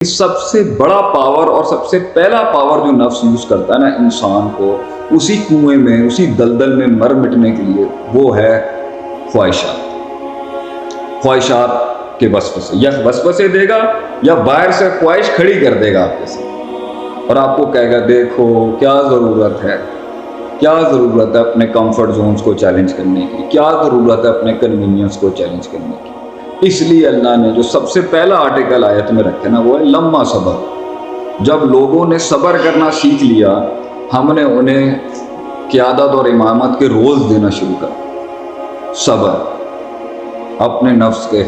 سب سے بڑا پاور اور سب سے پہلا پاور جو نفس یوز کرتا ہے نا انسان کو اسی کنویں میں، اسی دلدل میں مر مٹنے کے لیے، وہ ہے خواہشات کے وسوسے. یا وسوسے دے گا یا باہر سے خواہش کھڑی کر دے گا آپ کے ساتھ، اور آپ کو کہے گا دیکھو کیا ضرورت ہے اپنے کمفرٹ زونز کو چیلنج کرنے کی، کیا ضرورت ہے اپنے کنوینئنس کو چیلنج کرنے کی. اس لیے اللہ نے جو سب سے پہلا آرٹیکل آیت میں رکھا نا وہ ہے لما صبر. جب لوگوں نے صبر کرنا سیکھ لیا، ہم نے انہیں قیادت اور امامت کے رولز دینا شروع کر. صبر اپنے نفس کے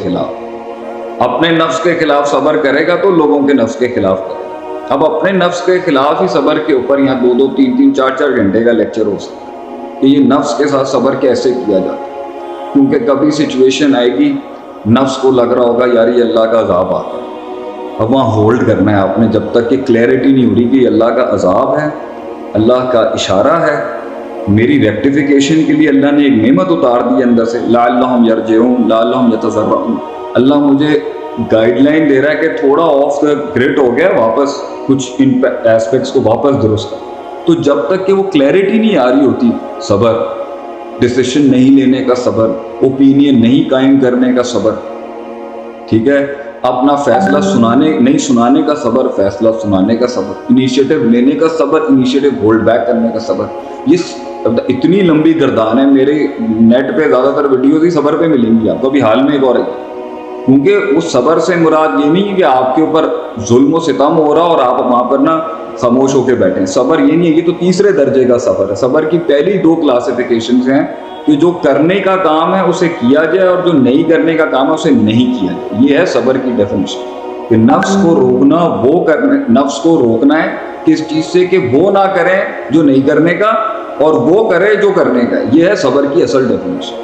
خلاف صبر کرے گا تو لوگوں کے نفس کے خلاف کرے گا. اب اپنے نفس کے خلاف ہی صبر کے اوپر یہاں 2 3 4 گھنٹے کا لیکچر ہو سکتا ہے کہ یہ نفس کے ساتھ صبر کیسے کیا جاتا ہے. کیونکہ کبھی سچویشن آئے گی نفس کو لگ رہا ہوگا یار یہ اللہ کا عذاب آتا ہے، اب وہاں ہولڈ کرنا ہے آپ نے جب تک کہ کلیئرٹی نہیں ہو رہی کہ یہ اللہ کا عذاب ہے، اللہ کا اشارہ ہے، میری ریکٹیفیکیشن کے لیے اللہ نے ایک نعمت اتار دی اندر سے، لعلہم یرجعون لعلہم یتضرعون. اللہ مجھے گائیڈ لائن دے رہا ہے کہ تھوڑا آف دا گریڈ ہو گیا، واپس کچھ ان ایسپیکٹس کو واپس درست کر. تو جب تک کہ وہ کلیئرٹی نہیں آ رہی ہوتی، صبر، ڈیسیشن نہیں لینے کا صبر، اوپینین نہیں قائم کرنے کا صبر، ٹھیک ہے، اپنا فیصلہ نہیں سنانے کا صبر، فیصلہ سنانے کا صبر، انیشیٹو لینے کا صبر، انیشیٹو ہولڈ بیک کرنے کا صبر. یہ اتنی لمبی گردان ہے، میرے نیٹ پہ زیادہ تر ویڈیوز ہی صبر پہ ملیں گی آپ کو. ابھی حال میں ایک اور ہے، کیونکہ اس صبر سے مراد یہ نہیں کہ آپ کے اوپر ظلم و ستم ہو رہا اور آپ وہاں پر نا خاموش ہو کے بیٹھیں. صبر یہ نہیں ہے، یہ تو تیسرے درجے کا صبر ہے. صبر کی پہلی 2 کلاسیفیکیشنز ہیں کہ جو کرنے کا کام ہے اسے کیا جائے اور جو نہیں کرنے کا کام ہے اسے نہیں کیا جائے. یہ ہے صبر کی ڈیفینیشن کہ نفس کو روکنا ہے کس چیز سے کہ وہ نہ کریں جو نہیں کرنے کا اور وہ کرے جو کرنے کا. یہ ہے صبر کی اصل ڈیفینیشن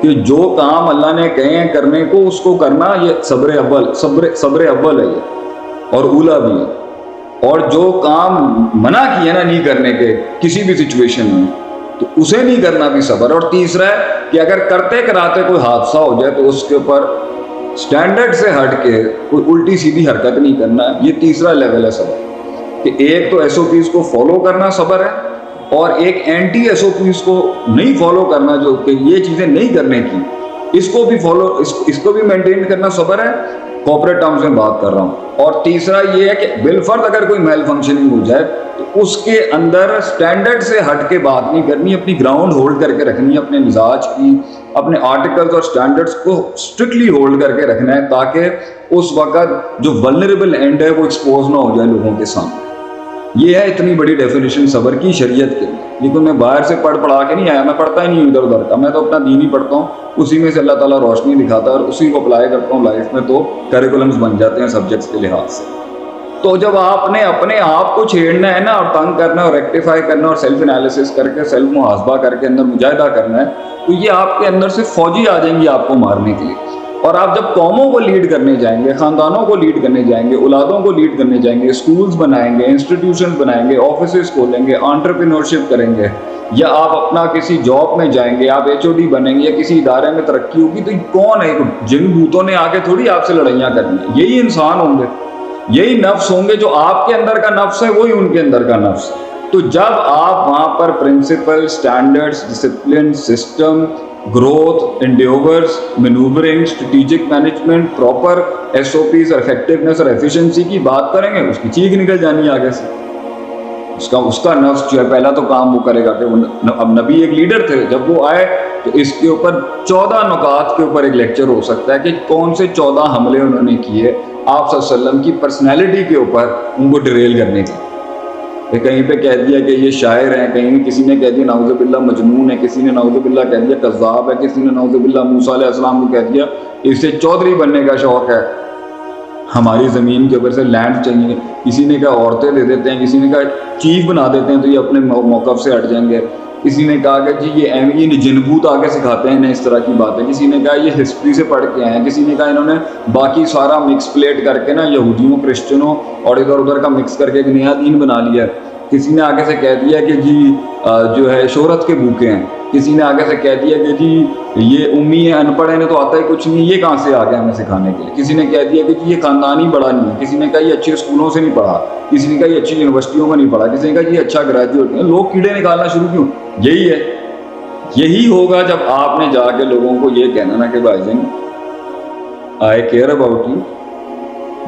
کہ جو کام اللہ نے کہے ہیں کرنے کو اس کو کرنا. یہ صبر اول ہے یہ، اور اولا بھی ہے. اور جو کام منع کیے نا نہیں کرنے کے کسی بھی سچویشن میں تو اسے نہیں کرنا بھی صبر. اور تیسرا ہے کہ اگر کرتے کراتے کوئی حادثہ ہو جائے تو اس کے اوپر سٹینڈرڈ سے ہٹ کے کوئی الٹی سیدھی حرکت نہیں کرنا. یہ تیسرا لیول ہے صبر، کہ ایک تو ایس او پیز کو فالو کرنا صبر ہے، اور ایک اینٹی ایس او پیز کو نہیں فالو کرنا، جو کہ یہ چیزیں نہیں کرنے کی، اس کو بھی مینٹین کرنا صبر ہے. کارپوریٹ ٹرمز میں بات کر رہا ہوں. اور تیسرا یہ ہے کہ بالفرض اگر کوئی میل فنکشننگ ہو جائے تو اس کے اندر سٹینڈرڈ سے ہٹ کے بات نہیں کرنی، اپنی گراؤنڈ ہولڈ کر کے رکھنی ہے، اپنے مزاج کی، اپنے آرٹیکلز اور سٹینڈرڈز کو اسٹرکٹلی ہولڈ کر کے رکھنا ہے، تاکہ اس وقت جو ولنریبل اینڈ ہے وہ ایکسپوز نہ ہو جائے لوگوں کے سامنے. یہ ہے اتنی بڑی ڈیفینیشن صبر کی شریعت کے. یہ تو میں باہر سے پڑھا کے نہیں آیا، میں پڑھتا ہی نہیں ادھر ادھر کا، میں تو اپنا دین ہی پڑھتا ہوں، اسی میں سے اللہ تعالیٰ روشنی دکھاتا ہے اور اسی کو اپلائی کرتا ہوں لائف میں، تو کریکولمز بن جاتے ہیں سبجیکٹس کے لحاظ سے. تو جب آپ نے اپنے آپ کو چھیڑنا ہے نا اور تنگ کرنا ہے اور ریکٹیفائی کرنا اور سیلف انالیسس کر کے سیلف محاسبہ کر کے اندر مجاہدہ کرنا ہے، تو یہ آپ کے اندر سے فوجی آ جائیں گی آپ کو مارنے کے لیے. اور آپ جب قوموں کو لیڈ کرنے جائیں گے، خاندانوں کو لیڈ کرنے جائیں گے، اولادوں کو لیڈ کرنے جائیں گے، اسکولز بنائیں گے، انسٹیٹیوشن بنائیں گے، آفیسز کھولیں گے، انٹرپرینورشپ کریں گے، یا آپ اپنا کسی جاب میں جائیں گے، آپ ایچ او ڈی بنیں گے یا کسی ادارے میں ترقی ہوگی، تو کون ہے؟ جن بھوتوں نے آ کے تھوڑی آپ سے لڑائیاں کرنی ہیں. یہی انسان ہوں گے، یہی نفس ہوں گے. جو آپ کے اندر کا نفس ہے وہی ان کے اندر کا نفس ہے. تو جب آپ وہاں پر principal, standards, discipline, system, growth, endeavours, manoeuvring, strategic management, proper S O Ps, effectiveness اور ایفیشنسی کی بات کریں گے، اس کی چیخ نکل جانی ہے آگے سے. اس کا نفس جو ہے پہلا تو کام وہ کرے گا کہ اب نبی ایک لیڈر تھے، جب وہ آئے تو اس کے اوپر 14 نکات کے اوپر ایک لیکچر ہو سکتا ہے کہ کون سے 14 حملے انہوں نے کیے آپ صلی اللہ علیہ وسلم کی پرسنالٹی کے اوپر ان کو ڈریل کرنے کے. کہیں پہ کہہ دیا کہ یہ شاعر ہیں، کہیں کسی نے کہہ دیا نعوذ باللہ مجنون ہے، کسی نے نعوذ باللہ کہہ دیا کذاب ہے، کسی نے نعوذ باللہ موسیٰ علیہ السلام کو کہہ دیا اسے چودھری بننے کا شوق ہے، ہماری زمین کے اوپر سے لینڈ چاہیے. کسی نے کہا عورتیں دے دیتے ہیں، کسی نے کہا چیف بنا دیتے ہیں تو یہ اپنے موقف سے ہٹ جائیں گے. کسی نے کہا کہ جی یہ جنبوت آگے سکھاتے ہیں انہیں اس طرح کی باتیں. کسی نے کہا یہ ہسٹری سے پڑھ کے آئے ہیں. کسی نے کہا انہوں نے باقی سارا مکس پلیٹ کر کے نا یہودیوں، کرسچنوں اور ادھر ادھر کا مکس کر کے ایک نیا دین بنا لیا ہے. کسی نے آگے سے کہہ دیا کہ جی جو ہے شہرت کے بھوکے ہیں، کسی نے آگے سے کہہ دیا کہ جی یہ امی ہے، ان پڑھ ہے، تو آتا ہی کچھ نہیں، یہ کہاں سے آ گیا ہمیں سکھانے کے لیے، کسی نے کہہ دیا کہ جی یہ خاندانی بڑا نہیں ہے، کسی نے کہا یہ اچھے اسکولوں سے نہیں پڑھا، کسی نے کہا یہ اچھی یونیورسٹیوں میں نہیں پڑھا، کسی نے کہا یہ اچھا گریجویٹ ہے۔ لوگ کیڑے نکالنا شروع کیوں؟ یہی ہے، یہی ہوگا جب آپ نے جا کے لوگوں کو یہ کہنا نا کہ بھائی جان آئی کیئر اباؤٹ یو،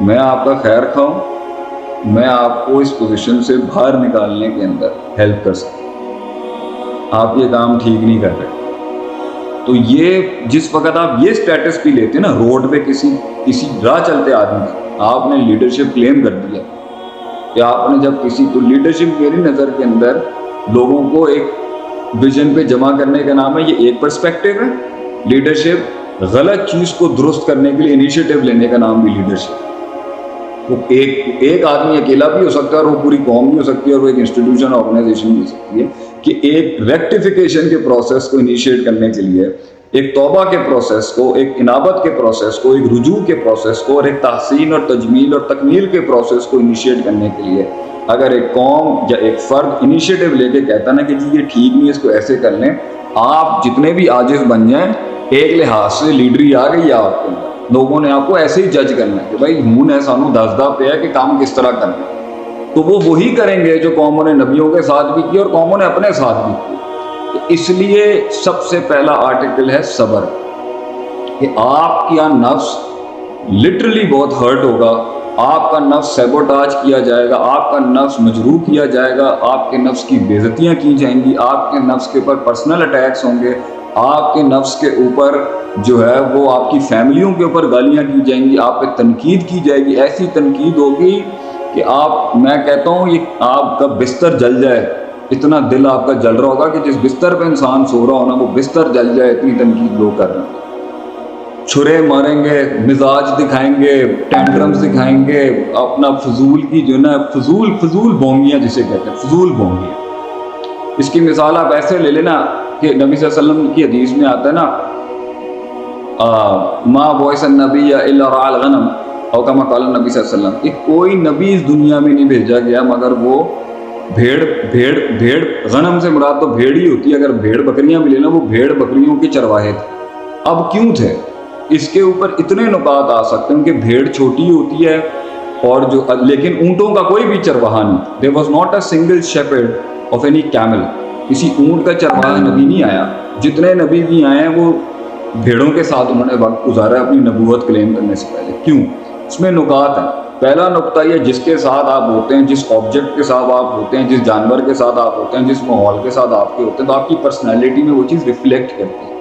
میں آپ کا خیر خواہوں، میں آپ کو اس پوزیشن سے باہر نکالنے کے اندر ہیلپ کر سکتا ہوں، آپ یہ کام ٹھیک نہیں کر رہے۔ تو یہ جس وقت آپ یہ سٹیٹس بھی لیتے نا روڈ پہ کسی راہ چلتے آدمی سے، آپ نے لیڈرشپ کلیم کر دیا کہ آپ نے جب کسی تو لیڈرشپ میری نظر کے اندر لوگوں کو ایک ویژن پہ جمع کرنے کا نام ہے، یہ ایک پرسپیکٹو ہے۔ لیڈرشپ غلط چیز کو درست کرنے کے لیے انیشیٹو لینے کا نام بھی لیڈرشپ۔ وہ ایک آدمی اکیلا بھی ہو سکتا ہے اور وہ پوری قوم بھی ہو سکتی ہے اور وہ ایک انسٹیٹیوشن آرگنائزیشن بھی ہو سکتی ہے کہ ایک ریکٹیفیکیشن کے پروسیس کو انیشیٹ کرنے کے لیے، ایک توبہ کے پروسیس کو، ایک انابت کے پروسیس کو، ایک رجوع کے پروسیس کو اور ایک تحسین اور تجمیل اور تکمیل کے پروسیس کو انیشیٹ کرنے کے لیے اگر ایک قوم یا ایک فرد انیشیٹو لے کے کہتا نا کہ جی یہ ٹھیک نہیں، اس کو ایسے کر لیں، آپ جتنے بھی عاجز بن جائیں، ایک لحاظ سے لیڈری آ گئی ہے آپ کے اندر، لوگوں نے آپ کو ایسے ہی جج کرنا ہے کہ بھائی ہوں نے سانو دسدا پیا کہ کام کس طرح کرنا ہے، تو وہ وہی کریں گے جو قوموں نے نبیوں کے ساتھ بھی کیا اور قوموں نے اپنے ساتھ بھی کیا۔ تو اس لیے سب سے پہلا آرٹیکل ہے صبر، کہ آپ کا نفس لٹرلی بہت ہرٹ ہوگا، آپ کا نفس سیبوٹاج کیا جائے گا، آپ کا نفس مجروح کیا جائے گا، آپ کے نفس کی بے عزتیاں کی جائیں گی، آپ کے نفس کے اوپر پرسنل اٹیکس ہوں گے، آپ کے نفس کے اوپر جو ہے وہ آپ کی فیملیوں کے اوپر گالیاں کی جائیں گی، آپ پہ تنقید کی جائے گی، ایسی تنقید ہوگی کہ آپ، میں کہتا ہوں یہ آپ کا بستر جل جائے، اتنا دل آپ کا جل رہا ہوگا کہ جس بستر پہ انسان سو رہا ہونا وہ بستر جل جائے، اتنی تنقید لوگ کر رہے ہیں، چھرے ماریں گے، مزاج دکھائیں گے، ٹینٹرمز دکھائیں گے، اپنا فضول کی جو نا فضول بونگیاں جسے کہتے ہیں، فضول بونگیاں۔ اس کی مثال آپ ایسے لے لینا کہ نبی صلی اللہ علیہ وسلم کی حدیث میں آتا ہے نا ما بعث النبی الا رعى الغنم او کما قال نبی صلی اللہ علیہ وسلم، کہ کوئی نبی اس دنیا میں نہیں بھیجا گیا مگر وہ بھیڑ غنم سے مراد تو بھیڑ ہی ہوتی ہے، اگر بھیڑ بکریاں بھی لینا وہ بھیڑ بکریوں کے چرواہے تھے۔ اب کیوں تھے؟ اس کے اوپر اتنے نکات آ سکتے ہیں کہ بھیڑ چھوٹی ہوتی ہے اور لیکن اونٹوں کا کوئی بھی چرواہا نہیں، there was not a single shepherd of any camel، کسی اونٹ کا چرواہا نبی نہیں آیا، جتنے نبی بھی آئے ہیں وہ بھیڑوں کے ساتھ انہوں نے وقت گزارا اپنی نبوت کلیم کرنے سے پہلے۔ کیوں؟ اس میں نکات ہیں۔ پہلا نقطہ یہ، جس کے ساتھ آپ ہوتے ہیں، جس آبجیکٹ کے ساتھ آپ ہوتے ہیں، جس جانور کے ساتھ آپ ہوتے ہیں، جس ماحول کے ساتھ آپ کے ہوتے ہیں، تو آپ کی پرسنالٹی میں وہ چیز ریفلیکٹ کرتی ہے۔